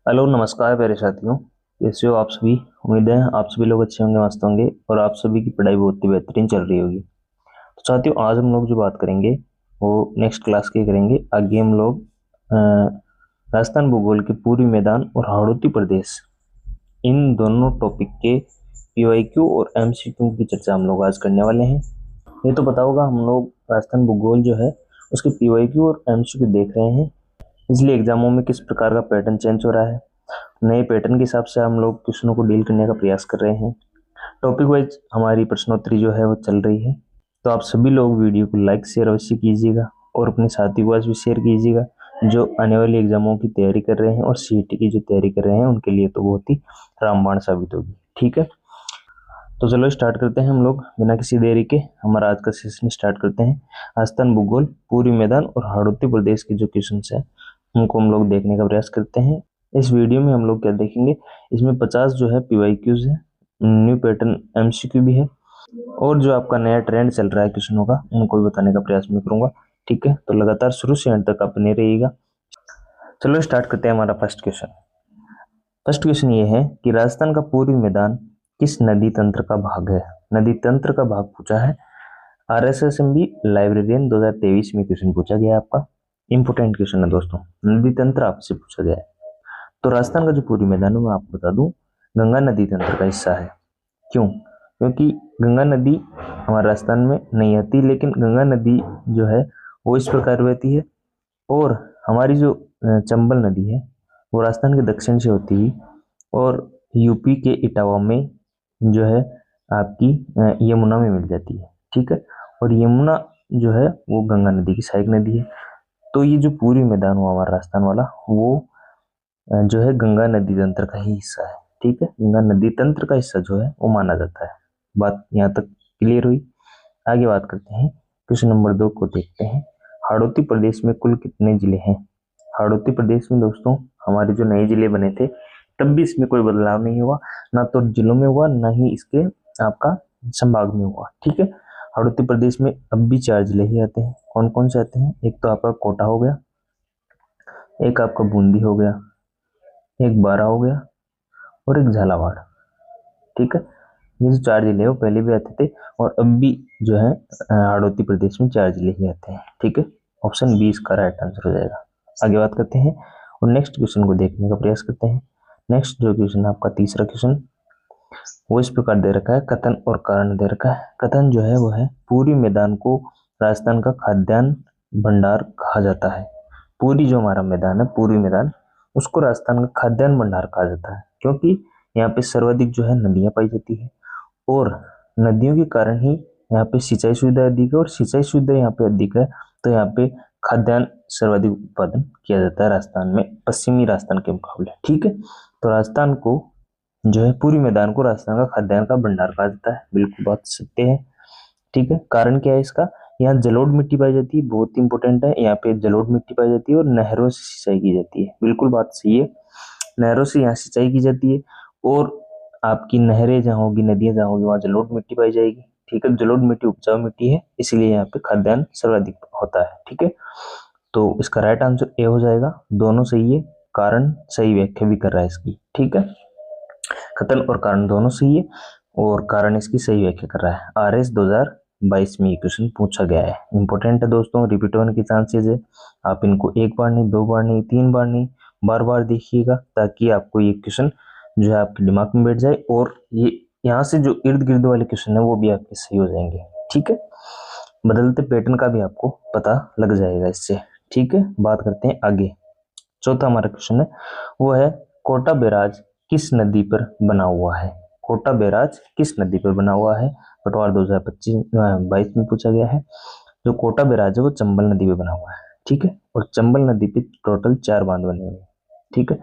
Hello नमस्कार प्यारे साथियों। कैसे हो आप सभी। उम्मीद है आप सभी लोग अच्छे होंगे, मस्त होंगे और आप सभी की पढ़ाई बहुत ही बेहतरीन चल रही होगी। तो साथियों, आज हम लोग जो बात करेंगे वो नेक्स्ट क्लास की करेंगे। आगे हम लोग राजस्थान भूगोल के पूर्वी मैदान और हाड़ौती प्रदेश, इन दोनों टॉपिक के पीवाईक्यू और एमसीक्यू की चर्चा हम लोग आज करने वाले हैं। ये तो पता होगा, हम लोग राजस्थान भूगोल जो है उसके पीवाईक्यू और एमसीक्यू देख रहे हैं। इसलिए एग्जामों में किस प्रकार का पैटर्न चेंज हो रहा है, नए पैटर्न के हिसाब से हम लोग क्वेश्चनों को डील करने का प्रयास कर रहे हैं। टॉपिक वाइज हमारी प्रश्नोत्तरी जो है वो चल रही है। तो आप सभी लोग वीडियो को लाइक शेयर अवश्य कीजिएगा और अपने साथियों को आज भी शेयर कीजिएगा जो आने वाली एग्जामों की तैयारी कर रहे हैं और सीईटी की जो तैयारी कर रहे हैं उनके लिए तो बहुत ही रामबाण साबित होगी। ठीक है, तो चलो स्टार्ट करते हैं हम लोग बिना किसी देरी के। हमारा आज का सेशन स्टार्ट करते हैं। राजस्थान भूगोल पूर्वी मैदान और हाड़ौती प्रदेश के जो क्वेश्चन है उनको हम लोग देखने का प्रयास करते हैं। इस वीडियो में हम लोग क्या देखेंगे, इसमें 50 जो है पीवाईक्यूज है, न्यू पैटर्न एमसीक्यू भी है और जो आपका नया ट्रेंड चल रहा है क्वेश्चनों का उनको भी बताने का प्रयास मैं करूंगा। ठीक है, तो लगातार शुरू से अंत तक आप बने रहिएगा। चलो स्टार्ट करते हैं हमारा फर्स्ट क्वेश्चन। फर्स्ट क्वेश्चन ये है कि राजस्थान का पूर्वी मैदान किस नदी तंत्र का भाग है। नदी तंत्र का भाग पूछा है। आरएसएसएमबी लाइब्रेरियन 2023 में क्वेश्चन पूछा गया है आपका। इंपोर्टेंट क्वेश्चन है दोस्तों, नदी तंत्र आपसे पूछा गया है। तो राजस्थान का जो पूर्वी मैदान है मैं आपको बता दूं, गंगा नदी तंत्र का हिस्सा है। क्यों? क्योंकि गंगा नदी हमारे राजस्थान में नहीं आती, लेकिन गंगा नदी जो है वो इस प्रकार बहती है और हमारी जो चंबल नदी है वो राजस्थान के दक्षिण से होती हुई और यूपी के इटावा में जो है आपकी यमुना में मिल जाती है। ठीक है, और यमुना जो है वो गंगा नदी की सहायक नदी है। तो ये जो पूर्वी मैदान हुआ हमारा राजस्थान वाला वो जो है गंगा नदी तंत्र का ही हिस्सा है। ठीक है, गंगा नदी तंत्र का हिस्सा जो है वो माना जाता है। बात यहाँ तक क्लियर हुई। आगे बात करते हैं, क्वेश्चन नंबर 2 को देखते हैं। हाड़ौती प्रदेश में कुल कितने जिले हैं। हाड़ौती प्रदेश में दोस्तों हमारे जो नए जिले बने थे तब भी इसमें कोई बदलाव नहीं हुआ, ना तो जिलों में हुआ ना ही इसके आपका संभाग में हुआ। ठीक है, हाड़ौती प्रदेश में अब भी 4 जिले ही आते हैं। कौन कौन से आते हैं? एक तो आपका कोटा हो गया, एक आपका बूंदी हो गया, एक बारा हो गया और एक झालावाड़। ठीक है, ये जो 4 जिले हैं वो पहले भी आते थे और अब भी जो है हाड़ौती प्रदेश में 4 जिले ही आते हैं। ठीक है, ऑप्शन बी इसका राइट आंसर हो जाएगा। आगे बात करते हैं और नेक्स्ट क्वेश्चन को देखने का प्रयास करते हैं। नेक्स्ट जो क्वेश्चन है आपका तीसरा क्वेश्चन, वो इस प्रकार दे रखा है, कथन और कारण दे रखा है। कथन जो है वो है, पूरी मैदान को राजस्थान का खाद्यान्न भंडार कहा जाता है। पूरी जो हमारा मैदान है, पूर्वी मैदान, उसको राजस्थान का खाद्यान्न भंडार कहा जाता है क्योंकि यहाँ पे सर्वाधिक जो है नदियां पाई जाती है और नदियों के कारण ही यहाँ पे सिंचाई सुविधा अधिक है और सिंचाई सुविधा यहाँ पे अधिक है तो यहाँ पे खाद्यान्न सर्वाधिक उत्पादन किया जाता है राजस्थान में, पश्चिमी राजस्थान के मुकाबले। ठीक है, तो राजस्थान को जो है पूरी मैदान को राजस्थान का खाद्यान्न का भंडार कहा जाता है। बिल्कुल बात सत्य है। ठीक है, कारण क्या है इसका? यहाँ जलोढ़ मिट्टी पाई जाती है, बहुत इंपॉर्टेंट है। यहाँ पे जलोढ़ मिट्टी पाई जाती है और नहरों से सिंचाई की जाती है। बिल्कुल बात सही है, नहरों से यहाँ सिंचाई की जाती है और आपकी नहरें जहाँ होगी, नदियां जहाँ होगी वहाँ जलोढ़ मिट्टी पाई जाएगी। ठीक है, जलोढ़ मिट्टी उपजाऊ मिट्टी है, इसलिए यहाँ पे खाद्यान्न सर्वाधिक होता है। ठीक है, तो इसका राइट आंसर ए हो जाएगा। दोनों सही है, कारण सही व्याख्या भी कर रहा है इसकी। ठीक है, कथन और कारण दोनों सही है और कारण इसकी सही व्याख्या कर रहा है। आरएस 2022 में ये क्वेश्चन पूछा गया है। इंपॉर्टेंट है दोस्तों, रिपीट होने की चांसेस है। आप इनको एक बार नहीं, 2 बार नहीं, 3 बार नहीं, बार बार देखिएगा ताकि आपको ये क्वेश्चन जो है आपके दिमाग में बैठ जाए और ये यहाँ से जो इर्द गिर्द वाले क्वेश्चन है वो भी आपके सही हो जाएंगे। ठीक है, बदलते पैटर्न का भी आपको पता लग जाएगा इससे। ठीक है, बात करते हैं आगे। चौथा हमारा क्वेश्चन है वो है, कोटा बैराज किस नदी पर बना हुआ है। कोटा बैराज किस नदी पर बना हुआ है? पटवार 2022 में पूछा गया है। जो कोटा बैराज है वो चंबल नदी पे बना हुआ है। ठीक है, और चंबल नदी पे टोटल 4 बांध बने हुए हैं। ठीक है,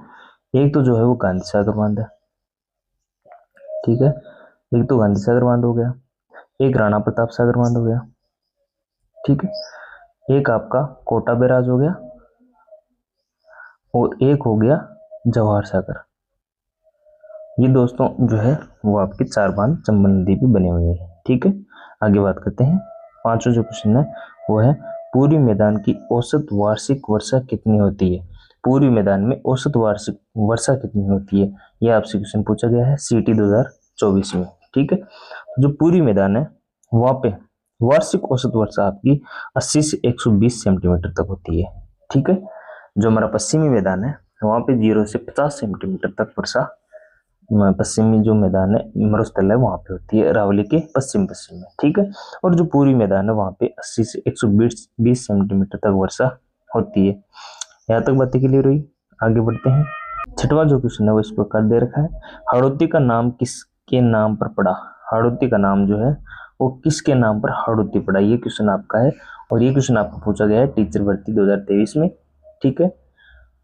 एक तो जो है वो गांधी सागर बांध है। ठीक है, एक तो गांधी सागर बांध हो गया, एक राणा प्रताप सागर बांध हो गया। ठीक है, एक आपका कोटा बैराज हो गया और एक हो गया जवाहर सागर। ये दोस्तों जो है वो आपके 4 बांध चंबल नदी पे बने हुए हैं। ठीक है, आगे बात करते हैं। पांचवा जो क्वेश्चन है वो है, पूरी मैदान की औसत वार्षिक वर्षा कितनी होती है। पूर्वी मैदान में औसत वार्षिक वर्षा कितनी होती है, ये आपसे क्वेश्चन पूछा गया है सीटी 2024 में। ठीक है, जो पूर्वी मैदान है वहां पे वार्षिक औसत वर्षा आपकी 80 से 120 सेंटीमीटर तक होती है। ठीक है, जो हमारा पश्चिमी मैदान है वहां पे 0 से 50 सेंटीमीटर तक वर्षा पश्चिमी जो मैदान है मरुस्थल है वहां पे होती है, अरावली के पश्चिम पश्चिम में। ठीक है, और जो पूर्वी मैदान है वहां पे 80 से 120 सेंटीमीटर तक वर्षा होती है। यहाँ तक बातें क्लियर हुई, आगे बढ़ते हैं। छठवां जो क्वेश्चन है वो इस प्रकार दे रखा है, हाड़ौती का नाम किसके नाम पर पड़ा। हाड़ौती का नाम जो है वो किसके नाम पर हाड़ौती पड़ा, ये क्वेश्चन आपका है, और ये क्वेश्चन आपको पूछा गया है टीचर भर्ती 2023 में। ठीक है,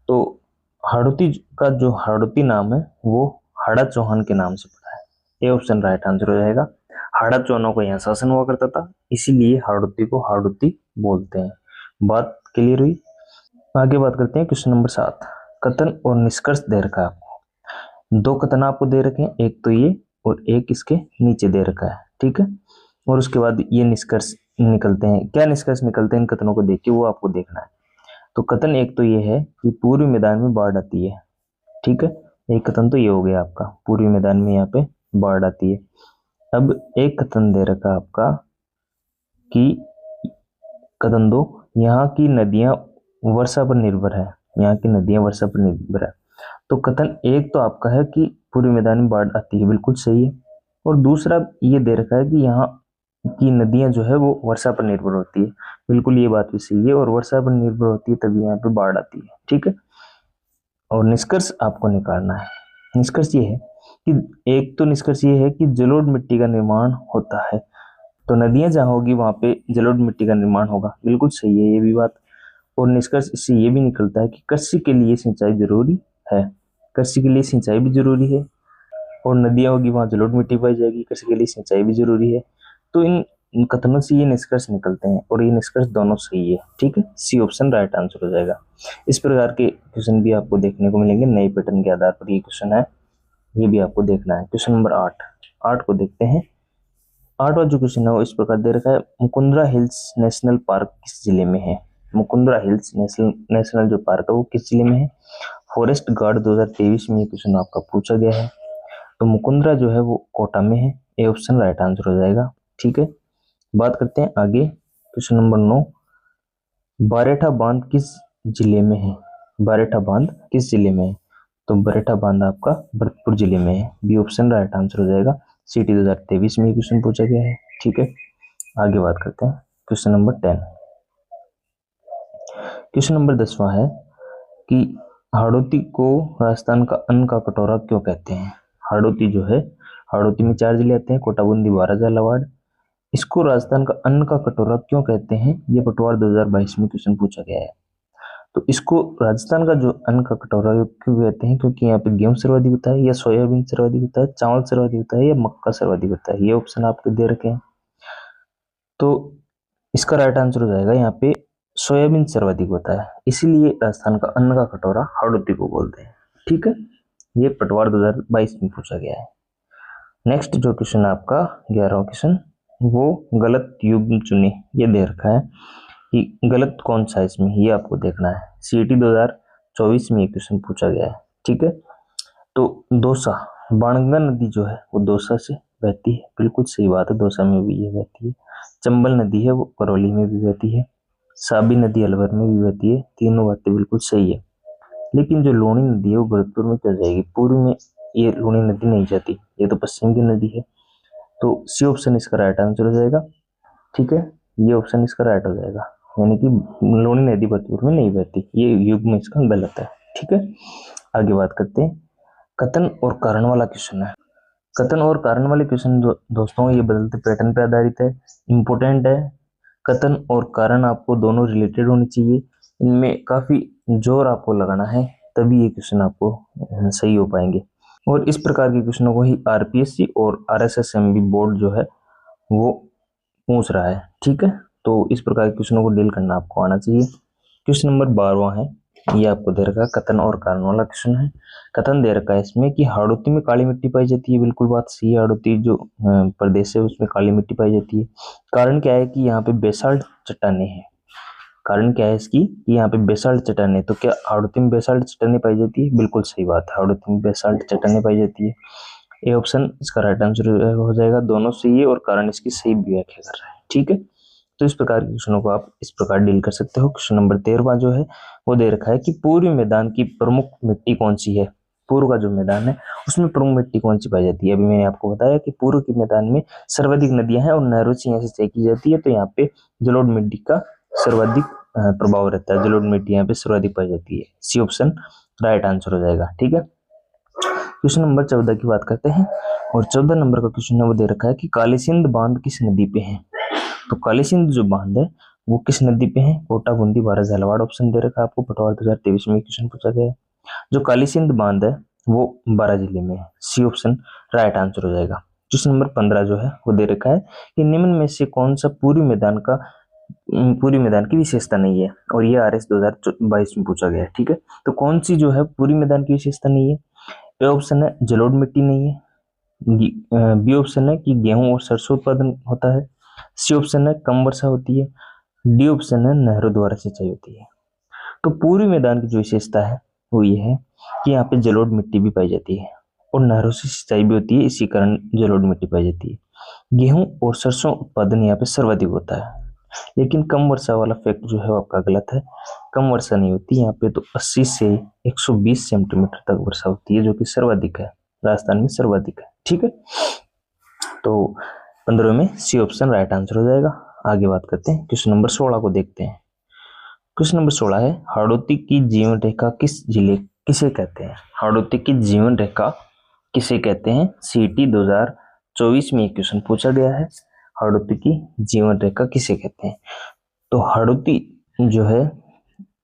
तो हाड़ौती का जो हाड़ौती नाम है वो हाड़ा चौहान के नाम से पड़ा है, ये ऑप्शन राइट आंसर हो जाएगा। हाड़ा चौहानों का यहाँ शासन हुआ करता था, इसीलिए हाड़ौती को हाड़ौती बोलते हैं। बात क्लियर हुई, आगे बात करते हैं क्वेश्चन नंबर 7। कथन और निष्कर्ष दे रखा है आपको, दो कथन आपको दे रखे हैं, एक तो ये और एक इसके नीचे दे रखा है। ठीक है, और उसके बाद ये निष्कर्ष निकलते हैं, क्या निष्कर्ष निकलते हैं इन कथनों को देख के वो आपको देखना है। तो कथन एक तो ये है कि पूर्वी मैदान में बाढ़ आती है। ठीक है, एक कथन तो ये हो गया आपका, पूर्वी मैदान में यहाँ पे बाढ़ आती है। अब एक कथन दे रखा आपका कि कथन 2, यहाँ की नदियां वर्षा पर निर्भर है, यहाँ की नदियां वर्षा पर निर्भर है। तो कथन एक तो आपका है कि पूर्वी मैदान में बाढ़ आती है, बिल्कुल सही है, और दूसरा ये दे रखा है कि यहाँ की नदियां जो है वो वर्षा पर निर्भर होती है, बिल्कुल ये बात भी सही है, और वर्षा पर निर्भर होती है तभी यहाँ पे बाढ़ आती है। ठीक है, और निष्कर्ष आपको निकालना है। निष्कर्ष ये है कि एक तो निष्कर्ष ये है कि जलोढ़ मिट्टी का निर्माण होता है, तो नदियां जहां होगी वहां पे जलोढ़ मिट्टी का निर्माण होगा, बिल्कुल सही है ये भी बात। और निष्कर्ष इससे ये भी निकलता है कि कृषि के लिए सिंचाई जरूरी है, कृषि के लिए सिंचाई भी जरूरी है, और नदियां होगी वहां जलोढ़ मिट्टी पाई जाएगी, कृषि के लिए सिंचाई भी जरूरी है। तो इन कथनों से ये निष्कर्ष निकलते हैं, और ये निष्कर्ष दोनों सही है। ठीक है, सी ऑप्शन राइट आंसर हो जाएगा। इस प्रकार के क्वेश्चन भी आपको देखने को मिलेंगे नए पैटर्न के आधार पर, ये क्वेश्चन है, ये भी आपको देखना है। क्वेश्चन नंबर 8 को देखते हैं। 8वां जो क्वेश्चन है वो इस प्रकार दे रखा है, मुकुंदरा हिल्स नेशनल पार्क किस जिले में है। मुकुंदरा हिल्स नेशनल जो पार्क है वो किस जिले में है। फॉरेस्ट गार्ड 2023 में ये क्वेश्चन आपका पूछा गया है, तो मुकुंदरा जो है वो कोटा में है, ये ऑप्शन राइट आंसर हो जाएगा। ठीक है, बात करते हैं आगे। क्वेश्चन नंबर 9, बारेठा बांध किस जिले में है। बारेठा बांध किस जिले में है, तो बरेठा बांध आपका भरतपुर जिले में है, बी ऑप्शन राइट आंसर हो जाएगा। सीटी 2023 में क्वेश्चन पूछा गया है। ठीक है, आगे बात करते हैं क्वेश्चन नंबर 10। क्वेश्चन नंबर 10वां है कि हाड़ौती को राजस्थान का अन्न का कटोरा क्यों कहते हैं। हाड़ौती जो है, हाड़ौती में 4 जिले आते हैं, कोटा, बूंदी, बारां, झालावाड़। इसको राजस्थान का अन्न का कटोरा क्यों कहते हैं, ये पटवार 2022 में क्वेश्चन पूछा गया है। तो इसको राजस्थान का जो अन्न का कटोरा क्यों कहते हैं, क्योंकि यहाँ पे गेहूं सर्वाधिक होता है, या सोयाबीन सर्वाधिक होता है, चावल सर्वाधिक होता है, या मक्का सर्वाधिक होता है, ये ऑप्शन आपको दे रखे हैं। तो इसका राइट आंसर हो जाएगा यहाँ पे सोयाबीन सर्वाधिक होता है, इसीलिए राजस्थान का अन्न का कटोरा हाड़ौती को बोलते हैं। ठीक है, ये पटवार 2022 में पूछा गया है। नेक्स्ट जो क्वेश्चन है आपका 11वां क्वेश्चन, वो गलत युग्म चुने, ये दे रखा है कि गलत कौन सा है इसमें, ये आपको देखना है। सीटी 2024 में ये क्वेश्चन पूछा गया है। ठीक है, तो दौसा, बाणगंगा नदी जो है वो दौसा से बहती है, बिल्कुल सही बात है, दौसा में भी ये बहती है। चंबल नदी है वो करौली में भी बहती है, साबी नदी अलवर में भी बहती है, तीनों बातें बिल्कुल सही है। लेकिन जो लूणी नदी है वो भरतपुर में क्यों जाएगी, पूर्व में ये लूणी नदी नहीं जाती, ये तो पश्चिम की नदी है, तो सी ऑप्शन इसका राइट आंसर हो जाएगा। ठीक है, ये ऑप्शन इसका राइट हो जाएगा, यानी कि लूणी नदी भरतपुर में नहीं बहती, ये युग में इसका गलत है। ठीक है, आगे बात करते हैं। कथन और कारण वाला क्वेश्चन है। कथन और कारण वाले क्वेश्चन दोस्तों ये बदलते पैटर्न पे आधारित है, इंपॉर्टेंट है। कथन और कारण आपको दोनों रिलेटेड होनी चाहिए, इनमें काफी जोर आपको लगाना है, तभी ये क्वेश्चन आपको सही हो पाएंगे। और इस प्रकार के क्वेश्चनों को ही आरपीएससी और आरएसएसएमबी बोर्ड जो है वो पूछ रहा है। ठीक है, तो इस प्रकार के क्वेश्चनों को डील करना आपको आना चाहिए। क्वेश्चन नंबर 12वां है, ये आपको दे रखा है, कथन और कारण वाला क्वेश्चन है। कथन दे रखा है इसमें कि हाड़ौती में काली मिट्टी पाई जाती है, बिल्कुल बात सही है, हाड़ौती जो प्रदेश है उसमें काली मिट्टी पाई जाती है। कारण क्या है कि यहाँ पे बेसाल्ट चट्टानें हैं, कारण क्या है इसकी कि यहाँ पे बेसाल्ट चट्टानें, तो क्या हाड़ौती में बेसाल्ट चट्टानें पाई जाती है? बिल्कुल सही बात है, हाड़ौती में बेसाल्ट चट्टानें पाई जाती है। ए ऑप्शन इसका राइट आंसर हो जाएगा, दोनों सही है और कारण इसकी सही व्याख्या कर रहा है। ठीक है, तो इस प्रकार के क्वेश्चनों को आप इस प्रकार डील कर सकते हो। क्वेश्चन नंबर 13 जो है वो दे रखा है कि पूर्वी मैदान की प्रमुख मिट्टी कौन सी है। पूर्व का जो मैदान है उसमें प्रमुख मिट्टी कौन सी पाई जाती है? अभी मैंने आपको बताया कि पूर्व के मैदान में सर्वाधिक नदियां हैं और नहरों से यहाँ सिंचाई की जाती है, तो यहाँ पे जलोढ़ मिट्टी का सर्वाधिक प्रभाव रहता है, जलोढ़ मिट्टी यहाँ पे सर्वाधिक पाई जाती है। सी ऑप्शन राइट आंसर हो जाएगा। ठीक है, क्वेश्चन नंबर 14 की बात करते हैं और 14 नंबर का क्वेश्चन है वो दे रखा है कि काली सिंध बांध किस नदी पे है। तो काली सिंध जो बांध है वो किस नदी पे है? कोटा, बूंदी, बारह, झालावाड़ ऑप्शन दे रखा है आपको, पटवार 2023 में क्वेश्चन पूछा गया है। जो काली सिंध बांध है वो बारह जिले में है। सी ऑप्शन राइट आंसर हो जाएगा। क्वेश्चन नंबर 15 जो है वो दे रखा है कि निम्न में से कौन सा पूरी मैदान की विशेषता नहीं है, और ये RS 2022 में पूछा गया है। ठीक है, तो कौन सी जो है पूरी मैदान की विशेषता नहीं है? ए ऑप्शन है जलोढ़ मिट्टी नहीं है, बी ऑप्शन है कि गेहूं और सरसों उत्पादन होता है, सी ऑप्शन है कम वर्षा होती है, डी ऑप्शन है नहरों द्वारा सिंचाई होती है। तो पूरी मैदान की जो विशेषता है वो ये है कि यहाँ पे जलोढ़ मिट्टी भी पाई जाती है और नहरों से सिंचाई भी होती है, इसी कारण जलोढ़ मिट्टी पाई जाती है। गेहूं और सरसों उत्पादन यहाँ पे सर्वाधिक होता है, लेकिन कम वर्षा वाला फैक्ट जो है वो आपका गलत है। कम वर्षा नहीं होती यहाँ पे, तो 80 से 120 सेंटीमीटर तक वर्षा होती है, जो कि सर्वाधिक है, राजस्थान में सर्वाधिक है। ठीक है, तो 15 में सी ऑप्शन राइट आंसर हो जाएगा। आगे बात करते हैं, क्वेश्चन नंबर 16 को देखते हैं। क्वेश्चन नंबर 16 है हाड़ौती की जीवन रेखा किसे कहते हैं? हाड़ौती की जीवन रेखा किसे कहते हैं? CT 2024 में क्वेश्चन पूछा गया है, हाड़ौती की जीवन रेखा किसे कहते हैं? तो हाड़ौती जो है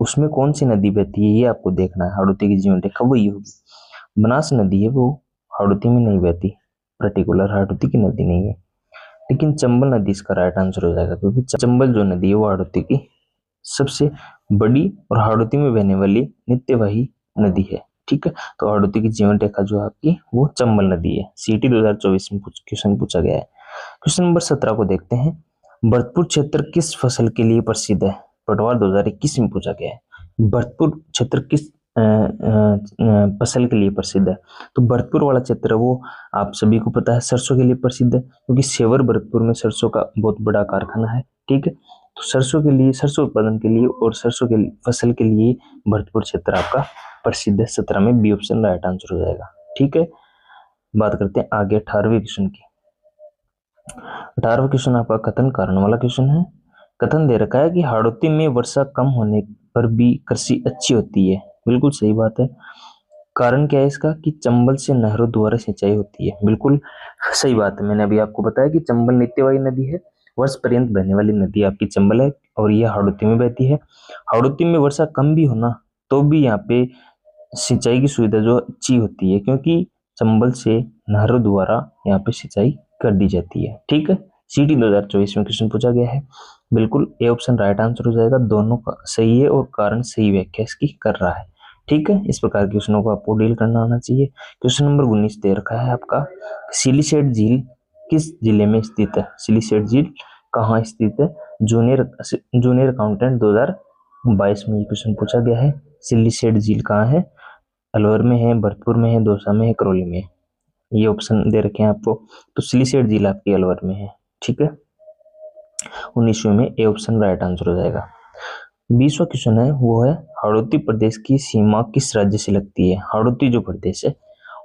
उसमें कौन सी नदी बहती है ये आपको देखना है। हाड़ौती की जीवन रेखा वही होगी, बनास नदी है वो हाड़ौती में नहीं बहती, पर्टिकुलर हाड़ौती की नदी नहीं है, लेकिन चंबल नदी इसका राइट आंसर हो जाएगा, क्योंकि चंबल जो नदी है वो हाड़ौती की सबसे बड़ी और हाड़ौती में बहने वाली नित्यवाही नदी है। ठीक है, तो हाड़ौती की जीवन रेखा जो आपकी वो चंबल नदी है। CT 2024 में क्वेश्चन पूछा गया है। क्वेश्चन नंबर 17 को देखते हैं, भरतपुर क्षेत्र किस फसल के लिए प्रसिद्ध है? पटवार 2021 में पूछा गया है, भरतपुर क्षेत्र किस फसल के लिए प्रसिद्ध है? तो भरतपुर वाला क्षेत्र वो आप सभी को पता है सरसों के लिए प्रसिद्ध है, क्योंकि सेवर भरतपुर में सरसों का बहुत बड़ा कारखाना है। ठीक है, तो सरसों के लिए, सरसों उत्पादन के लिए और सरसों के फसल के लिए भरतपुर क्षेत्र आपका प्रसिद्ध है। 17 में बी ऑप्शन राइट आंसर हो जाएगा। ठीक है, बात करते हैं आगे 18वें क्वेश्चन की। 18वां क्वेश्चन आपका कथन कारण वाला क्वेश्चन है। कथन दे रखा है कि हाड़ौती में वर्षा कम होने पर भी कृषि अच्छी होती है। बिल्कुल सही बात है। कारण क्या है इसका कि चंबल से नहरों द्वारा सिंचाई होती है। बिल्कुल सही बात है, मैंने अभी आपको बताया कि चंबल नित्यवाही नदी है, वर्ष पर्यंत बहने वाली नदी आपकी चंबल है और यह हाड़ौती में बहती है। हाड़ौती में वर्षा कम भी होना तो भी यहाँ पे सिंचाई की सुविधा जो अच्छी होती है, क्योंकि चंबल से नहरों द्वारा यहाँ पे सिंचाई कर दी जाती है। ठीक है, CT 2024 में क्वेश्चन पूछा गया है, बिल्कुल ए ऑप्शन राइट आंसर हो जाएगा। दोनों का सही है और कारण सही व्याख्या इसकी कर रहा है। ठीक है, इस प्रकार के क्वेश्चनों को आपको डील करना आना चाहिए। क्वेश्चन नंबर 19 दे रखा है आपका, सिलीसेट झील किस जिले में स्थित है? सिलीसेट झील कहाँ स्थित है? जूनियर अकाउंटेंट 2022 में क्वेश्चन पूछा गया है। सिलीसेट झील कहाँ है? अलवर में है, भरतपुर में है, दौसा में है, करौली में है। ये ऑप्शन दे रखे हैं आपको, तो सिलीसेट झील आपकी अलवर में है। ठीक है, 19वें में ए ऑप्शन राइट आंसर हो जाएगा। 20वां क्वेश्चन है वो है हाड़ौती प्रदेश की सीमा किस राज्य से लगती है? हाड़ौती जो प्रदेश है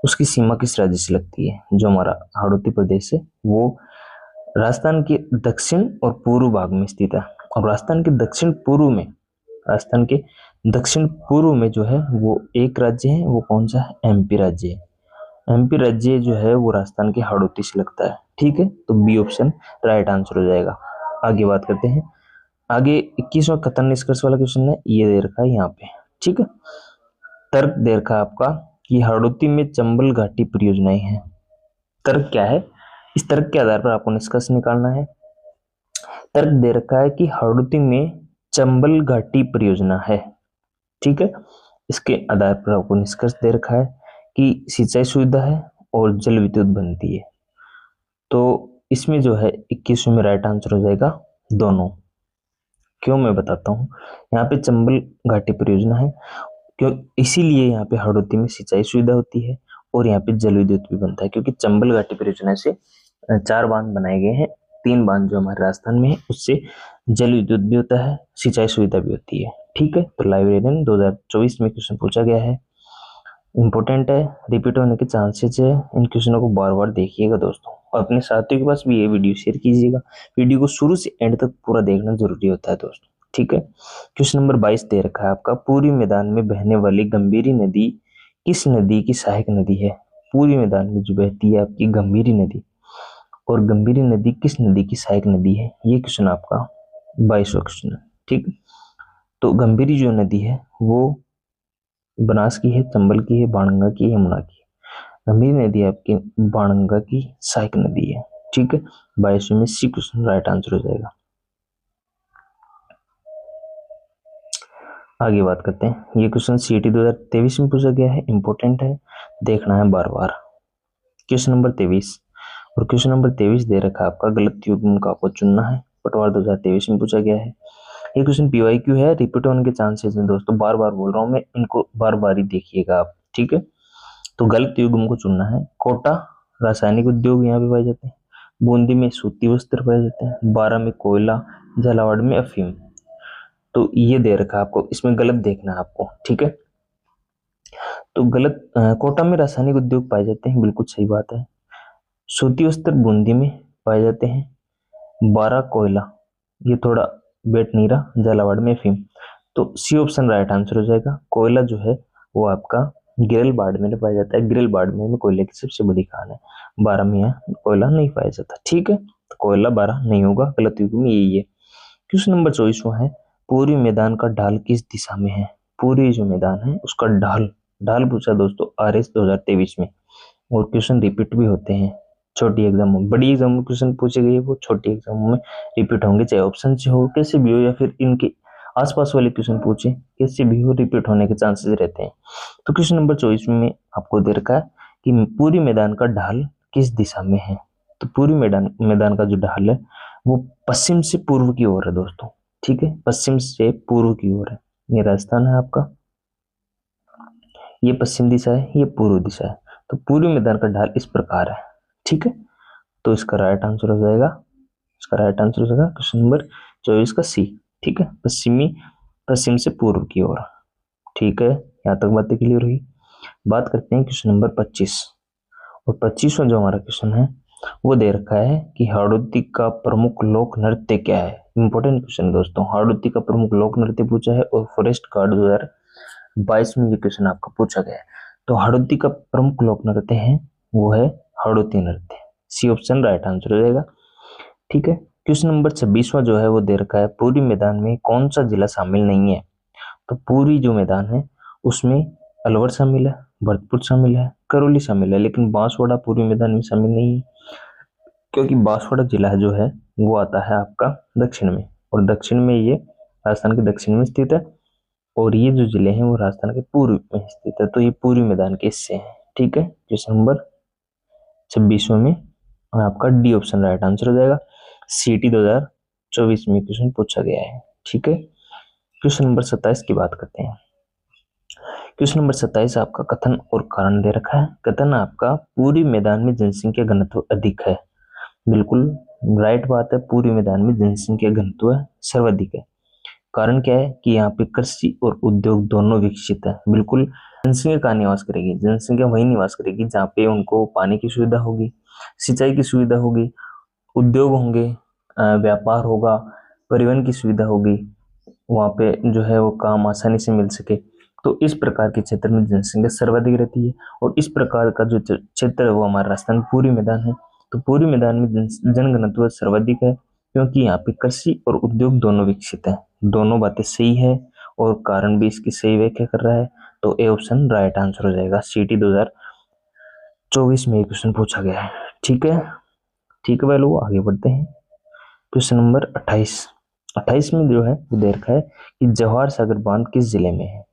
उसकी सीमा किस राज्य से लगती है? जो हमारा हाड़ौती प्रदेश है वो राजस्थान के दक्षिण और पूर्व भाग में स्थित है, और राजस्थान के दक्षिण पूर्व में जो है वो एक राज्य है, वो कौन सा है? MP राज्य है। MP राज्य जो है वो राजस्थान के हाड़ौती से लगता है। ठीक है, तो बी ऑप्शन राइट आंसर हो जाएगा। आगे बात करते हैं, आगे 21वां कथन निष्कर्ष वाला क्वेश्चन है, ये दे रखा है यहाँ पे। ठीक है, तर्क दे रखा है आपका कि हाड़ौती में चंबल घाटी परियोजनाएं हैं। तर्क क्या है? इस तर्क के आधार पर आपको निष्कर्ष निकालना है। तर्क दे रखा है कि हाड़ौती में चंबल घाटी परियोजना है। ठीक है, इसके आधार पर आपको निष्कर्ष दे रखा है कि सिंचाई सुविधा है और जल विद्युत बनती है। तो इसमें जो है 21वें में राइट आंसर हो जाएगा दोनों। क्यों, मैं बताता हूँ। यहाँ पे चंबल घाटी परियोजना है, क्यों, इसीलिए यहाँ पे हड़ौती में सिंचाई सुविधा होती है और यहाँ पे जल विद्युत भी बनता है, क्योंकि चंबल घाटी परियोजना से 4 बांध बनाए गए हैं। 3 बांध जो हमारे राजस्थान में है, उससे जल विद्युत भी होता है, सिंचाई सुविधा भी होती है। ठीक है, तो लाइब्रेरियन 2024 में क्वेश्चन पूछा गया है, इंपॉर्टेंट है, रिपीट होने के चांसेस है। इन क्वेश्चनों को बार बार देखिएगा दोस्तों, और अपने साथियों के पास भी ये वीडियो शेयर कीजिएगा। वीडियो को शुरू से एंड तक पूरा देखना जरूरी होता है दोस्तों। ठीक है, क्वेश्चन नंबर 22 दे रखा है आपका, पूरी मैदान में बहने वाली गंभीरी नदी किस नदी की सहायक नदी है? पूरी मैदान में जो बहती है आपकी गंभीरी नदी, और गंभीरी नदी किस नदी की सहायक नदी है? ये क्वेश्चन आपका 22वां क्वेश्चन है। ठीक, तो गंभीरी जो नदी है वो बनास की है, चंबल की है, बाणगंगा की है, यमुना की है। गंभीरी नदी आपकी बाणगंगा की सहायक नदी है। ठीक है, 22 में सी क्वेश्चन राइट आंसर हो जाएगा। आगे बात करते हैं, ये क्वेश्चन सीईटी 2023 में पूछा गया है, इंपॉर्टेंट है, देखना है बार बार। क्वेश्चन नंबर 23, और क्वेश्चन नंबर 23 दे रखा है आपका, गलत युग्म का आपको चुनना है, पटवार 2023 में पूछा गया है। ये क्वेश्चन पीवाईक्यू है, रिपीट होने के चांसेस हैं दोस्तों, बार बार बोल रहा हूं मैं, इनको बार बार ही देखिएगा आप। ठीक है, तो गलत युग्म को चुनना है। कोटा रासायनिक उद्योग यहाँ पे पाए जाते हैं, बूंदी में सूती वस्त्र पाए जाते हैं, बारां में कोयला, झालावाड़ में अफीम। तो ये दे रखा है आपको, इसमें गलत देखना है आपको। ठीक है, तो गलत, कोटा में रासायनिक उद्योग पाए जाते हैं, बिल्कुल सही बात है। सूती वस्त्र बूंदी में पाए जाते हैं, बारां कोयला, ये थोड़ा बेट नहीं रहा, झालावाड़ में अफीम। तो सी ऑप्शन राइट आंसर हो जाएगा। कोयला जो है वो आपका गिरल बाड़मेर में पाया जाता है, गिरल बाड़मेर में कोयले की सबसे बड़ी खान है। बारां में यहाँ कोयला नहीं पाया जाता। ठीक है, तो कोयला बारां नहीं होगा, गलत युग में यही है। क्वेश्चन नंबर 24 है, पूरी मैदान का ढाल किस दिशा में है? पूरी जो मैदान है उसका ढाल, ढाल पूछा दोस्तों आरएस 2023 में, और क्वेश्चन रिपीट भी होते हैं छोटी एग्जाम में। बड़ी एग्जाम में क्वेश्चन पूछे गए वो छोटी एग्जाम में रिपीट होंगे, चाहे ऑप्शन से हो, कैसे भी हो, या फिर इनके आसपास वाले क्वेश्चन पूछे, कैसे भी हो, रिपीट होने के चांसेस रहते हैं। तो क्वेश्चन नंबर 24 में आपको दे रखा है कि पूरी मैदान का ढाल किस दिशा में है? तो पूरी मैदान का जो ढाल है वो पश्चिम से पूर्व की ओर है दोस्तों। ठीक है, पश्चिम से पूर्व की ओर है। ये राजस्थान है आपका, ये पश्चिम दिशा है, ये पूर्व दिशा है। तो पूर्वी मैदान का ढाल इस प्रकार है। ठीक है, तो इसका राइट आंसर हो जाएगा, इसका राइट आंसर हो जाएगा क्वेश्चन नंबर 24 का सी। ठीक है, पश्चिम से पूर्व की ओर। ठीक है, यहाँ तक बातें क्लियर हुई। बात करते हैं क्वेश्चन नंबर 25, और 25वां जो हमारा क्वेश्चन है वो दे रखा है कि हाड़ौती का प्रमुख लोक नृत्य क्या है? इंपॉर्टेंट क्वेश्चन दोस्तों, हाड़ौती का प्रमुख लोक नृत्य पूछा है, और फॉरेस्ट गार्ड 2022 में ये क्वेश्चन आपका पूछा गया है। तो हाड़ौती का प्रमुख लोक नृत्य है वो है हाड़ौती नृत्य। सी ऑप्शन राइट आंसर हो जाएगा। ठीक है, क्वेश्चन नंबर 26वां जो है वो दे रखा है, पूरी मैदान में कौन सा जिला शामिल नहीं है? तो पूरी जो मैदान है उसमें अलवर शामिल है, भरतपुर शामिल है, करौली शामिल है, लेकिन बांसवाड़ा पूरी मैदान में शामिल नहीं है, क्योंकि बांसवाड़ा जिला जो है वो आता है आपका दक्षिण में, और दक्षिण में ये राजस्थान के दक्षिण में स्थित है, और ये जो जिले हैं वो राजस्थान के पूर्व में स्थित है। तो ये पूर्वी मैदान के हिस्से हैं। ठीक है, क्वेश्चन नंबर 26 में आपका डी ऑप्शन राइट आंसर हो जाएगा। सीटी 2024 में क्वेश्चन पूछा गया है। ठीक है, क्वेश्चन नंबर 27 की बात करते हैं। क्वेश्चन नंबर 27 आपका कथन और कारण दे रखा है। कथन आपका, पूरी मैदान में जनसंख्या घनत्व अधिक है। बिल्कुल राइट बात है, पूरी मैदान में जनसंख्या घनत्व सर्वाधिक है। कारण क्या है कि यहाँ पे कृषि और उद्योग दोनों विकसित है। बिल्कुल, जनसंख्या कहाँ निवास करेगी? जनसंख्या वही निवास करेगी जहाँ पे उनको पानी की सुविधा होगी, सिंचाई की सुविधा होगी, उद्योग होंगे, व्यापार होगा, परिवहन की सुविधा होगी, वहाँ पे जो है वो काम आसानी से मिल सके। तो इस प्रकार के क्षेत्र में जनसंख्या सर्वाधिक रहती है, और इस प्रकार का जो क्षेत्र है वो हमारा राजस्थान पूरी मैदान है। तो पूरी मैदान में जनघनत्व सर्वाधिक है, क्योंकि यहाँ पे कृषि और उद्योग दोनों विकसित है। दोनों बातें सही है, और कारण भी इसकी सही व्याख्या कर रहा है। तो ए ऑप्शन राइट आंसर हो जाएगा। सीटी 2024 में क्वेश्चन पूछा गया है। ठीक है, ठीक है भाई लोग, आगे बढ़ते हैं। क्वेश्चन नंबर 28 में जो है वो दे रखा है कि जवाहर सागर बांध किस जिले में है?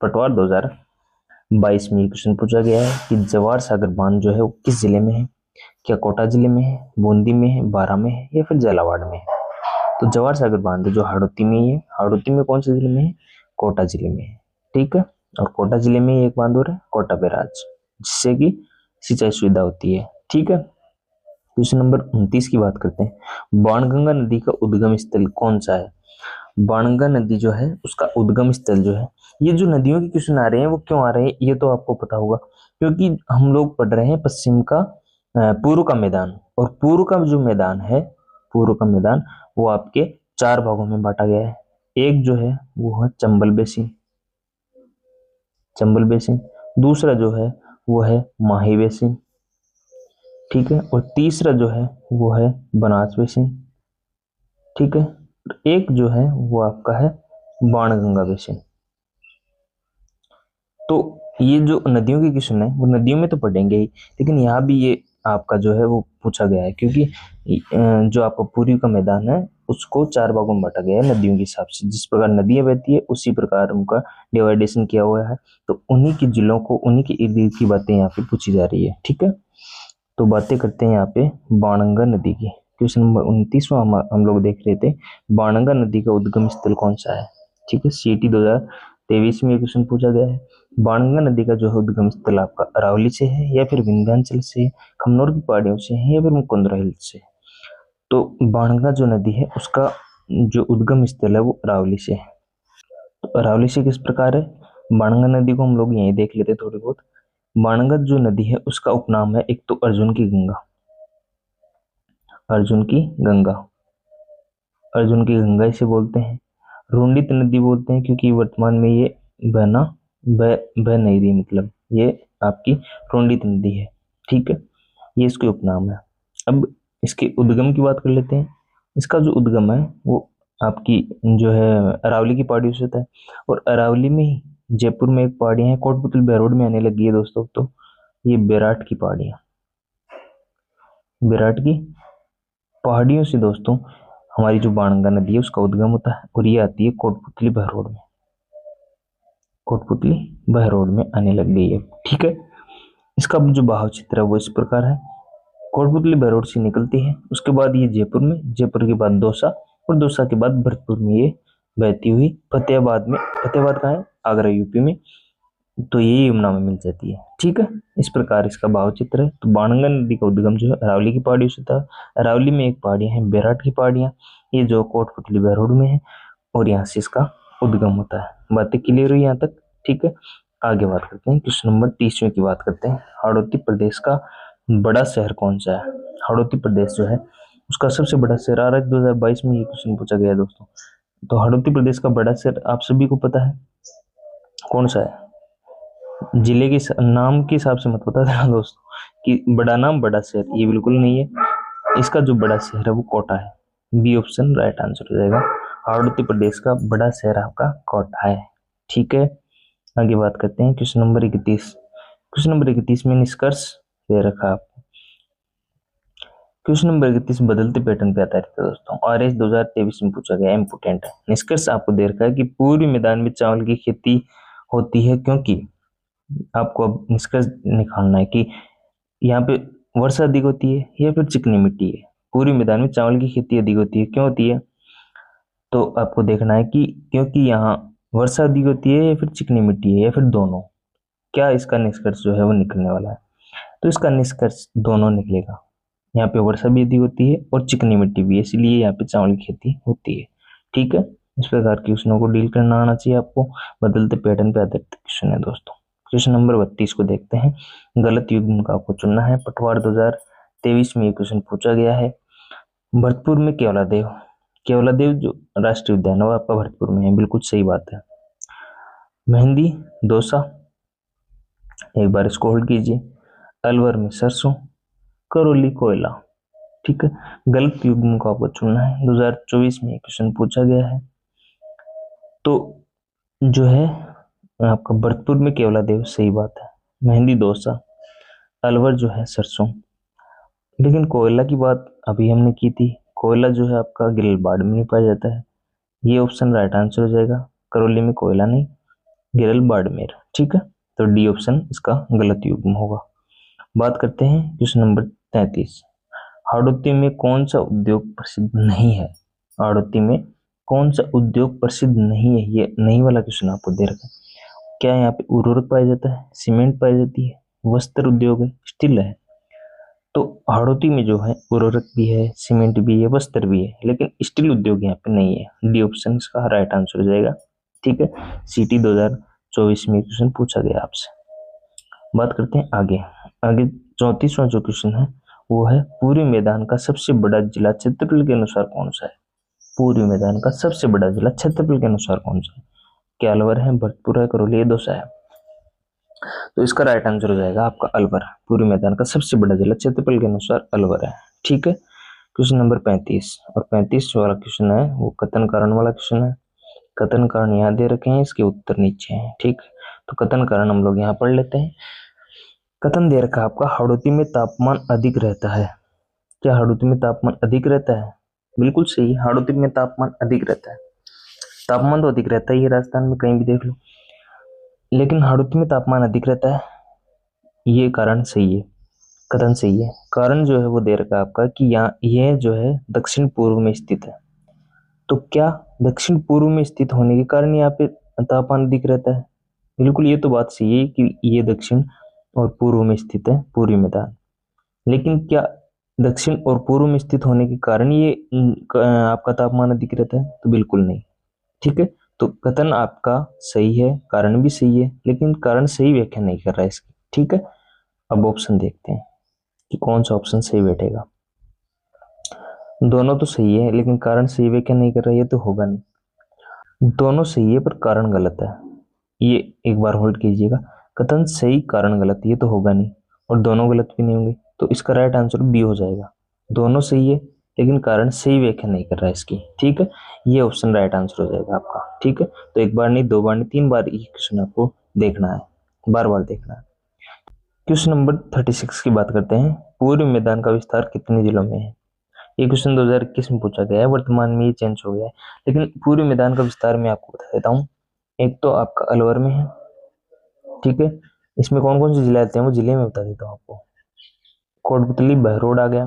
पटवार 2022 में क्वेश्चन पूछा गया है कि जवाहर सागर बांध जो है वो किस जिले में है? क्या कोटा जिले में है, बूंदी में है, बारां में है, या फिर झालावाड़ में है? तो जवाहर सागर बांध जो हाड़ौती में ही है, हाड़ौती में कौन से जिले में है, कोटा जिले में है, ठीक है। और कोटा जिले में ही एक बांध और है, कोटा बैराज, जिससे कि सिंचाई सुविधा होती है, ठीक है। क्वेश्चन नंबर 29 की बात करते हैं। बाणगंगा नदी का उद्गम स्थल कौन सा है। बाणगंगा नदी जो है उसका उद्गम स्थल जो है, ये जो नदियों के क्वेश्चन आ रहे हैं वो क्यों आ रहे हैं ये तो आपको पता होगा, क्योंकि हम लोग पढ़ रहे हैं पश्चिम का पूर्व का मैदान, और पूर्व का जो मैदान है, पूर्व का मैदान वो आपके 4 भागों में बांटा गया है। एक जो है वो है चंबल बेसिन, चंबल बेसिन। दूसरा जो है वो है माही बेसिन, ठीक है। और तीसरा जो है वो है बनास बेसिन, ठीक है। एक जो है वो आपका है बाणगंगा बेसिन। तो ये जो नदियों के क्वेश्चन है वो नदियों में तो पढ़ेंगे ही, लेकिन यहाँ भी ये आपका जो है वो पूछा गया है, क्योंकि जो आपका पूर्वी का मैदान है उसको 4 भागों में बांटा गया है नदियों के हिसाब से। जिस प्रकार नदियां बहती है उसी प्रकार उनका डिवाइडेशन किया हुआ है। तो उन्हीं के जिलों को, उन्हीं के इर्द गिर्द की बातें यहाँ पे पूछी जा रही है, ठीक है। तो बातें करते हैं यहाँ पे बाणगंगा नदी की। क्वेश्चन नंबर 29वां हम लोग देख रहे थे, बाणगंगा नदी का उद्गम स्थल कौन सा है, ठीक है। सीटी 2023 में क्वेश्चन पूछा गया है। बाणगंगा नदी का जो है उद्गम स्थल आपका अरावली से है, या फिर विंध्याचल से, खमनोर की पहाड़ियों से है, या फिर मुकुंदरा हिल्स से। तो बाणगंगा जो नदी है उसका जो उद्गम स्थल है वो अरावली से है। तो अरावली से किस प्रकार है, बाणगंगा नदी को हम लोग यहीं देख लेते थोड़ी बहुत। बाणगंगा जो नदी है उसका उपनाम है एक तो अर्जुन की गंगा, अर्जुन की गंगा, अर्जुन की गंगा इसे बोलते हैं। रुंडित नदी बोलते हैं क्योंकि वर्तमान में ये बहना बह नहीं रही, मतलब ये आपकी रुंडित नदी है, ठीक है। ये इसके उपनाम है। अब इसके उद्गम की बात कर लेते हैं। इसका जो उद्गम है वो आपकी जो है अरावली की पहाड़ियों से होता है, और अरावली में ही जयपुर में एक पहाड़ी है कोटपुतली बहरोड में आने लगी है दोस्तों। तो ये बेराट की पहाड़ियां, बेराट की पहाड़ियों से दोस्तों हमारी जो बाणगंगा नदी है उसका उद्गम होता है, और ये आती है कोटपुतली बहरोड में, कोटपुतली बहरोड में आने लग गई है, ठीक है। इसका जो बहाव चित्र है वो इस प्रकार है। कोटपुतली बहरोड से निकलती है, उसके बाद ये जयपुर में, जयपुर के बाद दौसा, और दौसा के बाद भरतपुर में ये बहती हुई फतेहाबाद में, फतेहाबाद कहाँ है, आगरा यूपी में, तो ये यमुना में मिल जाती है, ठीक है। इस प्रकार इसका भाव चित्र है। तो बाणगंगा नदी का उद्गम जो है अरावली की पहाड़ियों से था। अरावली में एक पहाड़ियां हैं बेराट की पहाड़ियां, ये जो कोटपुतली बहरोड में है, और यहाँ से इसका उद्गम होता है। बातें क्लियर हुई यहाँ तक, ठीक है। आगे बात करते हैं, क्वेश्चन नंबर 30वें की बात करते हैं। हाड़ौती प्रदेश का बड़ा शहर कौन सा है। हाड़ौती प्रदेश जो है उसका सबसे बड़ा शहर, आ रहा है 2022 में ये क्वेश्चन पूछा गया है दोस्तों। तो हाड़ौती प्रदेश का बड़ा शहर आप सभी को पता है कौन सा है। जिले के नाम के हिसाब से मत बता देना दोस्तों कि बड़ा नाम बड़ा शहर, ये बिल्कुल नहीं है। इसका जो बड़ा शहर है वो कोटा है। बी ऑप्शन राइट आंसर हो जाएगा। हाड़ौती प्रदेश का बड़ा शहर आपका कोटा है, ठीक है। आगे बात करते हैं क्वेश्चन नंबर 31। क्वेश्चन नंबर 31 में निष्कर्ष दे रखा आप। क्वेश्चन नंबर 31 बदलते पैटर्न पे आधारित है दोस्तों, RS 2023 में पूछा गया, इंपोर्टेंट है। निष्कर्ष आपको दे रखा है कि पूर्वी मैदान में चावल की खेती होती है क्योंकि, आपको अब निष्कर्ष निकालना है कि यहाँ पे वर्षा अधिक होती है या फिर चिकनी मिट्टी है। पूर्वी मैदान में चावल की खेती अधिक होती है, क्यों होती है, तो आपको देखना है कि क्योंकि यहाँ वर्षा अधिक होती है या फिर चिकनी मिट्टी है या फिर दोनों। क्या इसका निष्कर्ष जो है वो निकलने वाला है, तो इसका निष्कर्ष दोनों निकलेगा। यहाँ पे वर्षा भी अधिक होती है और चिकनी मिट्टी भी है, इसलिए यहाँ पे चावल की खेती होती है, ठीक है। इस प्रकार के क्वेश्चनों को डील करना आना चाहिए आपको। बदलते पैटर्न पे आधारित क्वेश्चन है दोस्तों। क्वेश्चन नंबर 32 को देखते हैं। गलत युग्म का आपको चुनना है। पटवार 2023 में ये क्वेश्चन पूछा गया है। भरतपुर में केवलादेव, केवलादेव जो राष्ट्रीय उद्यान है वो आपका भरतपुर में है, बिल्कुल सही बात है। मेहंदी दौसा, एक बार इसको होल्ड कीजिए। अलवर में सरसों, करौली कोयला, ठीक है। गलत युग्म को आपको चुनना है। 2024 में क्वेश्चन पूछा गया है। तो जो है आपका भरतपुर में केवलादेव सही बात है, मेहंदी दौसा, अलवर जो है सरसों। लेकिन कोयला की बात अभी हमने की थी, कोयला जो है आपका गिरलबाड़ में नहीं पाया जाता है, ये ऑप्शन राइट आंसर हो जाएगा। करौली में कोयला नहीं, गिरल बाड़मेर, ठीक है। तो डी ऑप्शन इसका गलत युग्म होगा। बात करते हैं क्वेश्चन नंबर 33। हाड़ौती में कौन सा उद्योग प्रसिद्ध नहीं है। हाड़ौती में कौन सा उद्योग प्रसिद्ध नहीं है? ये नहीं वाला क्वेश्चन आपको दे रखा है। क्या यहाँ पे उर्वरक पाया जाता है, सीमेंट पाई जाती है, वस्त्र उद्योग है, स्टील है? तो हाड़ौती में जो है उर्वरक भी है, सीमेंट भी है, वस्त्र भी है, लेकिन स्टील उद्योग यहाँ पे नहीं है। डी ऑप्शन इसका राइट आंसर हो जाएगा। ठीक है, सीटी 2024 में क्वेश्चन पूछा गया आपसे। बात करते हैं आगे। आगे 34वां जो क्वेश्चन है वो है, पूर्वी मैदान का सबसे बड़ा जिला क्षेत्रफल के अनुसार कौन सा है? पूर्वी मैदान का सबसे बड़ा जिला क्षेत्रफल के अनुसार कौन सा है? क्या अलवर है, भरतपुर है, करौली है, दौसा है? तो इसका राइट आंसर हो जाएगा आपका अलवर। पूर्वी मैदान का सबसे बड़ा जिला क्षेत्रफल के अनुसार अलवर है। ठीक है, क्वेश्चन नंबर 35 और 35 वाला क्वेश्चन है वो कथन कारण वाला क्वेश्चन है। कथन कारण यहाँ दे रखे हैं, इसके उत्तर नीचे हैं। ठीक, तो कथन कारण हम लोग यहाँ पढ़ लेते हैं। कथन दे रखा आपका, हाड़ौती में तापमान अधिक रहता है। क्या हाड़ौती में तापमान अधिक रहता है? बिल्कुल सही, हाड़ौती में तापमान अधिक रहता है। तापमान तो अधिक रहता है, ये राजस्थान में कहीं भी देख लो, लेकिन हाड़ौती में तापमान अधिक रहता है, ये कारण सही है, कथन सही है। कारण जो है वो दे रखा है आपका कि यहाँ यह जो है दक्षिण पूर्व में स्थित है। तो क्या दक्षिण पूर्व में स्थित होने के कारण यहाँ पे तापमान अधिक रहता है? बिल्कुल, ये तो बात सही है कि ये दक्षिण और पूर्व में स्थित है पूर्वी मैदान, लेकिन क्या दक्षिण और पूर्व में स्थित होने के कारण ये आपका तापमान अधिक रहता है? तो बिल्कुल नहीं। ठीक है, तो कथन आपका सही है, कारण भी सही है, लेकिन कारण सही व्याख्या नहीं कर रहा है इसकी। ठीक है, अब ऑप्शन देखते हैं कि कौन सा ऑप्शन सही बैठेगा। दोनों तो सही है, लेकिन कारण सही व्याख्या नहीं कर रहा है, ये तो होगा नहीं। दोनों सही है पर कारण गलत है, ये एक बार होल्ड कीजिएगा। कथन सही, कारण गलत, ये तो होगा नहीं, और दोनों गलत भी नहीं होंगे, तो इसका राइट आंसर बी हो जाएगा। दोनों सही है लेकिन कारण सही व्याख्या नहीं कर रहा है इसकी। ठीक है, ये ऑप्शन राइट आंसर हो जाएगा आपका। ठीक है, तो एक बार नहीं, दो बार नहीं, तीन बार ये क्वेश्चन आपको देखना है, बार बार देखना है। क्वेश्चन नंबर 36 की बात करते हैं। पूर्व मैदान का विस्तार कितने जिलों में है? ये क्वेश्चन 2021 में पूछा गया है, वर्तमान में ये चेंज हो गया है, लेकिन पूर्वी मैदान का विस्तार मैं आपको बता देता हूँ। एक तो आपका अलवर में है। ठीक है, इसमें कौन कौन से जिले आते हैं वो जिले में बता देता हूँ आपको। कोटपुतली बहरोड आ गया,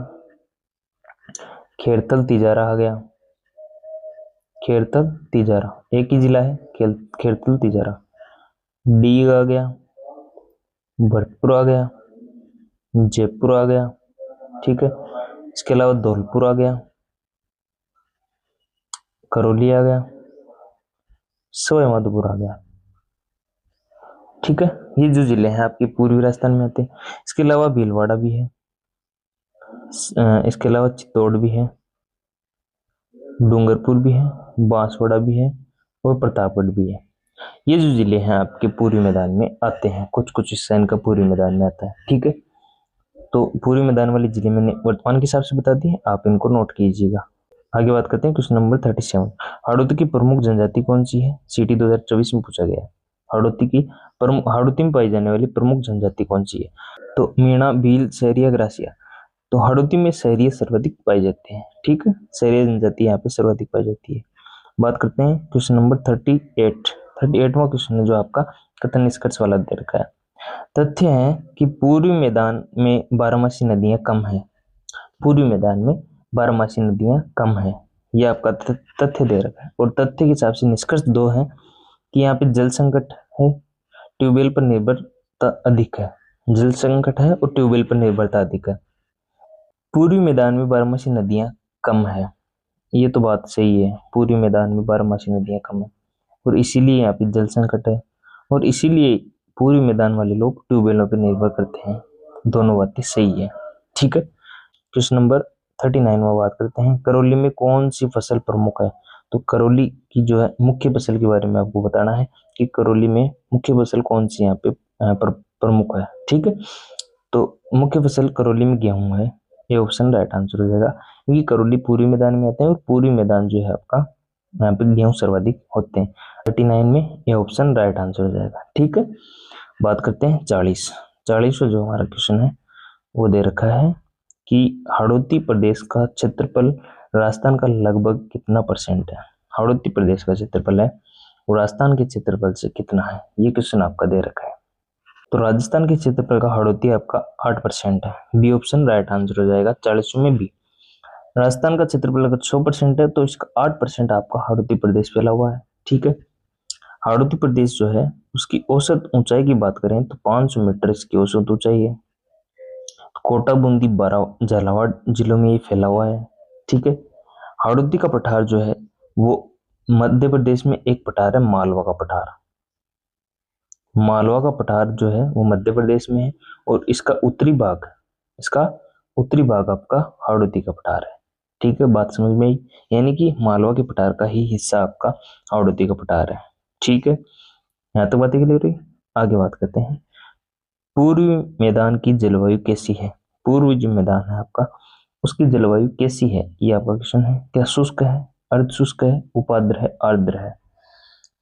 खेरतल तिजारा आ गया, खेरतल तिजारा एक ही जिला है, खेरतल तिजारा। डीग आ गया, भरतपुर आ गया, जयपुर आ गया। ठीक है, इसके अलावा धौलपुर आ गया, करौली आ गया, सवाई माधोपुर आ गया। ठीक है, ये जो जिले हैं आपके पूर्वी राजस्थान में आते हैं। इसके अलावा भीलवाड़ा भी है, इसके अलावा चित्तौड़ भी है, डूंगरपुर भी है, बांसवाड़ा भी है, और प्रतापगढ़ भी है। ये जो जिले हैं आपके पूर्वी मैदान में आते हैं, कुछ कुछ हिस्सा इनका पूर्वी मैदान में आता है। ठीक है, तो पूर्वी मैदान वाले जिले मैंने वर्तमान के हिसाब से बता दिए, आप इनको नोट कीजिएगा। आगे बात करते हैं क्वेश्चन नंबर 37। हाड़ौती की प्रमुख जनजाति कौन सी है? सीटी 2024 में पूछा गया है। हाड़ौती में पाई जाने वाली प्रमुख जनजाति कौन सी है? तो मीणा, भील, सहरिया, ग्रासिया। तो हाड़ौती में सहरिया सर्वाधिक पाए जाते हैं। ठीक है, सहरिया जनजाति यहाँ पे सर्वाधिक पाई जाती है। बात करते हैं क्वेश्चन नंबर 38वां क्वेश्चन है जो आपका कथन निष्कर्ष वाला दे रखा है। तथ्य है कि पूर्वी मैदान में बारहमासी नदियां कम है। पूर्वी मैदान में बारहमासी नदियां कम है, यह आपका तथ्य दे रखा है, और तथ्य के हिसाब से निष्कर्ष दो है कि यहाँ पे जल संकट है, ट्यूबवेल पर निर्भरता अधिक है। जल संकट है और ट्यूबवेल पर निर्भरता अधिक है। पूर्वी मैदान में बारहमासी नदियां कम है, ये तो बात सही है, पूर्वी मैदान में बारहमासी नदियां कम है, और इसीलिए यहाँ पे जल संकट है, और इसीलिए पूर्वी मैदान वाले लोग ट्यूबवेलों पर निर्भर करते हैं। दोनों बातें सही है। ठीक है, क्वेश्चन नंबर 39वां बात करते हैं। करौली में कौन सी फसल प्रमुख है? तो करौली की जो है मुख्य फसल के बारे में आपको बताना है कि करौली में मुख्य फसल कौन सी यहाँ पे प्रमुख है। ठीक है, तो मुख्य फसल करौली में गेहूं है, ये ऑप्शन राइट आंसर हो जाएगा, क्योंकि करौली पूर्वी मैदान में आते हैं और पूर्वी मैदान जो है आपका यहाँ पे गेहूं सर्वाधिक होते हैं। 39 में ये ऑप्शन राइट आंसर हो जाएगा। ठीक है, बात करते हैं 40 जो हमारा क्वेश्चन है वो दे रखा है कि हाड़ौती प्रदेश का क्षेत्रफल राजस्थान का लगभग कितना परसेंट है? हाड़ौती प्रदेश का क्षेत्रफल है वो राजस्थान के क्षेत्रफल से कितना है, ये क्वेश्चन आपका दे रखा है। तो राजस्थान के क्षेत्रफल का हाड़ौती आपका 8% है। बी ऑप्शन राइट आंसर हो जाएगा 40 में बी। राजस्थान का क्षेत्रफल अगर 100% है तो इसका 8% आपका हाड़ौती प्रदेश फैला हुआ है। ठीक है। हाड़ौती प्रदेश जो है उसकी औसत ऊंचाई की बात करें तो 500 मीटर इसकी औसत ऊंचाई है। कोटा, बूंदी, बारां, झालावाड़ जिलों में ये फैला हुआ है। ठीक है। हाड़ौती का पठार जो है वो मध्य प्रदेश में एक पठार है, मालवा का पठार। मालवा का पठार जो है वो मध्य प्रदेश में है, और इसका उत्तरी भाग आपका हाड़ौती का पठार है। ठीक है, बात समझ में आई। यानी कि मालवा के पठार का ही हिस्सा आपका हाड़ौती का पठार है। ठीक है, यहाँ तो बातें क्लियर हुई। आगे बात करते हैं, पूर्वी मैदान की जलवायु कैसी है। पूर्वी जो मैदान है आपका उसकी जलवायु कैसी है, ये आपका क्वेश्चन है। क्या शुष्क है, अर्ध शुष्क है, उपाद्र है, आर्द्र है।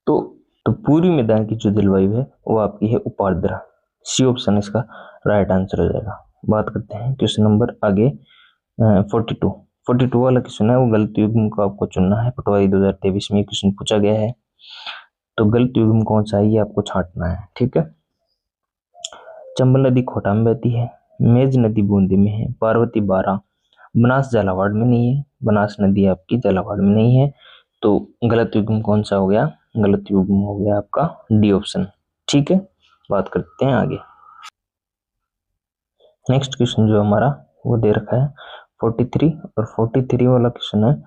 तो पूर्वी मैदान की जो जलवायु है वो आपकी है उपार्द्र। सी ऑप्शन इसका राइट आंसर हो जाएगा। बात करते हैं क्वेश्चन नंबर आगे 42 वाला क्वेश्चन है, वो गलत युग्म को आपको चुनना है। पटवारी 2023 में क्वेश्चन पूछा गया है, तो गलत युग्म कौन सा है ये आपको छांटना है। ठीक है। चंबल नदी कोटा में बहती है, मेज नदी बूंदी में है, पार्वती बारां, बनास झालावाड़ में नहीं है, बनास नदी आपकी झालावाड़ में नहीं है। तो गलत युग्म कौन सा हो गया, गलत युग्म हो गया आपका डी ऑप्शन। ठीक है, बात करते हैं आगे। नेक्स्ट क्वेश्चन जो हमारा वो दे रखा है 43, और 43 वाला क्वेश्चन है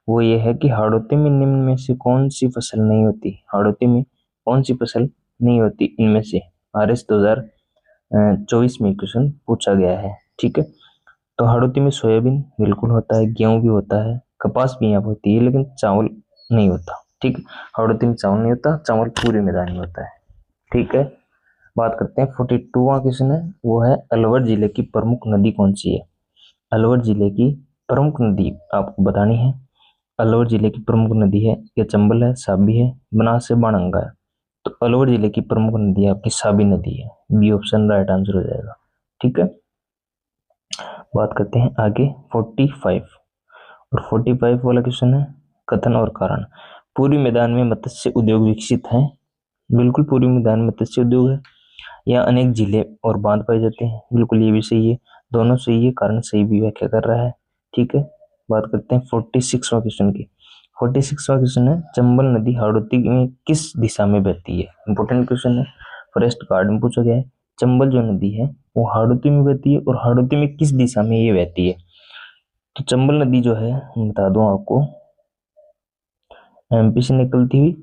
वो ये है कि हाड़ौती में निम्न में से कौन सी फसल नहीं होती। हाड़ौती में कौन सी फसल नहीं होती इनमें से। RS 2024 में क्वेश्चन पूछा गया है। ठीक है। तो हाड़ौती में सोयाबीन बिल्कुल होता है, गेहूं भी होता है, कपास भी यहाँ पर होती है, लेकिन चावल नहीं होता। ठीक है, हाड़ौती में चावल नहीं होता, चावल पूरे मैदान में होता है। ठीक है, बात करते हैं 42वां क्वेश्चन है, वो है अलवर जिले की प्रमुख नदी कौन सी है। अलवर जिले की प्रमुख नदी आपको बतानी है। अलवर जिले की प्रमुख नदी है, या चंबल है, साबी है, बनास है, बाणगंगा है। तो अलवर जिले की प्रमुख नदी आपकी साबी नदी है। बी ऑप्शन राइट आंसर हो जाएगा। ठीक है, बात करते हैं आगे 45, और 45 वाला क्वेश्चन है कथन और कारण। पूर्वी मैदान में मत्स्य उद्योग विकसित है। बिल्कुल पूर्वी मैदान में मत्स्य उद्योग है। यहाँ अनेक झीलें और बांध पाए जाते हैं। बिल्कुल ये भी सही है, दोनों सही है, कारण सही भी व्याख्या कर रहा है। ठीक है, बात करते हैं 46वां क्वेश्चन की। 46वां क्वेश्चन है चंबल नदी हाड़ौती में किस दिशा में बहती है। इंपॉर्टेंट क्वेश्चन है, फॉरेस्ट गार्ड में पूछा गया है। चंबल जो नदी है वो हाड़ौती में बहती है, और हाड़ौती में किस दिशा में ये बहती है। तो चंबल नदी जो है बता दूं आपको, MP से निकलती हुई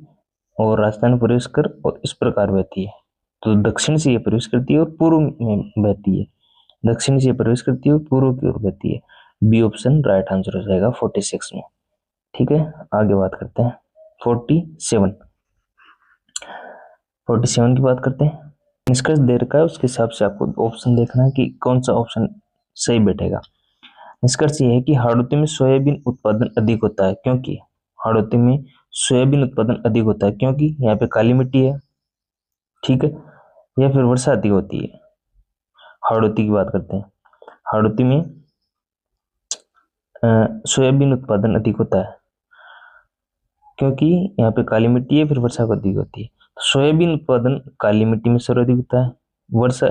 और राजस्थान में प्रवेश कर और इस प्रकार बहती है। तो दक्षिण से ये प्रवेश करती है और पूर्व में बहती है। दक्षिण से प्रवेश करती है और पूर्व की ओर बहती है। बी ऑप्शन राइट आंसर हो जाएगा 46 में। ठीक है, आगे बात करते हैं 47 की बात करते हैं। निष्कर्ष दे रखा है, उसके हिसाब से आपको ऑप्शन देखना है कि कौन सा ऑप्शन सही बैठेगा। निष्कर्ष ये है कि हाड़ौती में सोयाबीन उत्पादन अधिक होता है, क्योंकि हाड़ौती में सोयाबीन उत्पादन अधिक होता है क्योंकि यहाँ पे काली मिट्टी है। ठीक है, या फिर वर्षा अधिक होती है। हाड़ौती की बात करते हैं, हाड़ौती में सोयाबीन उत्पादन अधिक होता है क्योंकि यहाँ पे काली मिट्टी है, फिर वर्षा अधिक होती है। सोयाबीन उत्पादन काली मिट्टी में सर्वाधिक होता है। वर्षा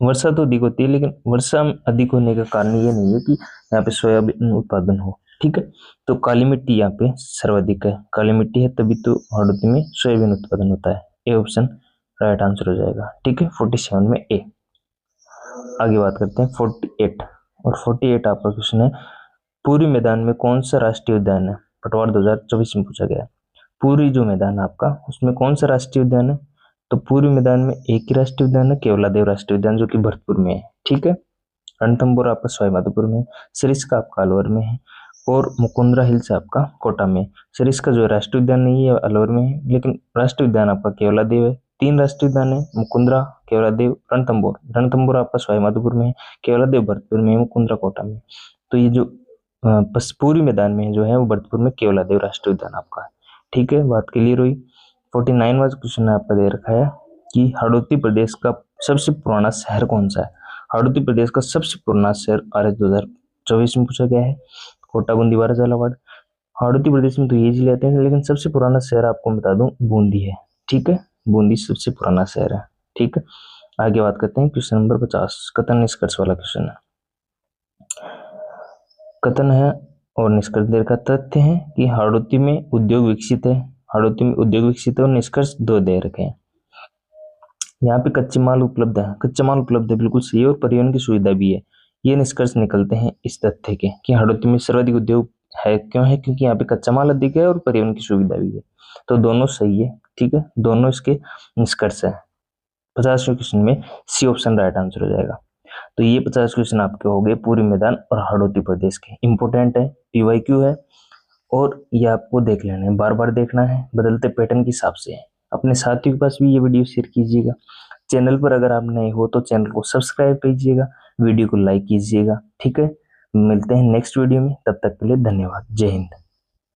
वर्षा तो अधिक होती है, लेकिन वर्षा अधिक होने का कारण ये नहीं है कि यहाँ पे सोयाबीन उत्पादन हो। ठीक है, तो काली मिट्टी यहाँ पे सर्वाधिक है, काली मिट्टी है तभी तो हाड़ौती में सोयाबीन उत्पादन होता है। ए ऑप्शन राइट आंसर हो जाएगा। ठीक है, 47 में ए। आगे बात करते हैं 48, और 48 आपका क्वेश्चन है पूर्वी मैदान में कौन सा राष्ट्रीय उद्यान है। पटवार 2024 में पूछा गया है। पूर्वी जो मैदान है आपका उसमें कौन सा राष्ट्रीय उद्यान है। तो पूर्वी मैदान में एक ही राष्ट्रीय उद्यान है, केवलादेव राष्ट्रीय उद्यान, जो कि भरतपुर में है। ठीक है, रणथंभौर आपका सवाईमाधोपुर में, सरिस्का आपका अलवर में है, और मुकुंदरा हिल्स आपका कोटा में। सरिस्का जो राष्ट्रीय उद्यान नहीं है अलवर में है, लेकिन राष्ट्रीय उद्यान आपका केवलादेव है। 3 राष्ट्रीय उद्यान है, मुकुंदरा, केवलादेव, रणथंभौर। रणथंभौर आपका सवाईमाधोपुर में है, केवलादेव भरतपुर में है, मुकुंदरा कोटा में। तो ये जो पूर्वी मैदान में जो है वो भरतपुर में केवलादेव राष्ट्रीय उद्यान आपका है। ठीक है, बात क्लियर हुई। 49वां क्वेश्चन आपका दे रखा है कि हाड़ौती प्रदेश का सबसे पुराना शहर कौन सा है। हाड़ौती प्रदेश का सबसे पुराना शहर RS 2024 में पूछा गया है। कोटा, बूंदी, बारां, झालावाड़। हाड़ौती प्रदेश में तो ये जिले आते हैं, लेकिन सबसे पुराना शहर आपको बता दूं बूंदी है। ठीक है, बूंदी सबसे पुराना शहर है। ठीक है, आगे बात करते हैं क्वेश्चन नंबर 50, कथन निष्कर्ष वाला क्वेश्चन है। कथन है और निष्कर्ष दे रखा तथ्य है कि हाड़ौती में उद्योग विकसित है, हाड़ौती में उद्योग विकसित है, और निष्कर्ष 2 दे रखे हैं। यहाँ पे कच्चे माल उपलब्ध है, कच्चा माल उपलब्ध है, बिल्कुल सही है, और परिवहन की सुविधा भी है। ये निष्कर्ष निकलते हैं इस तथ्य के कि हाड़ौती में सर्वाधिक उद्योग है। क्यों है? क्योंकि यहाँ पे कच्चा माल अधिक है और परिवहन की सुविधा भी है। तो दोनों सही है, ठीक है, दोनों इसके निष्कर्ष है। 50वें क्वेश्चन में सी ऑप्शन राइट आंसर हो जाएगा। तो ये 50 क्वेश्चन आपके हो गए पूरी मैदान और हाड़ौती प्रदेश के। इंपोर्टेंट है, पीवाईक्यू है, और ये आपको देख लेना है, बार बार देखना है, बदलते पैटर्न के हिसाब से है। अपने साथियों के पास भी ये वीडियो शेयर कीजिएगा। चैनल पर अगर आप नए हो तो चैनल को सब्सक्राइब कीजिएगा, वीडियो को लाइक कीजिएगा, ठीक है। मिलते हैं नेक्स्ट वीडियो में, तब तक के लिए धन्यवाद। जय हिंद।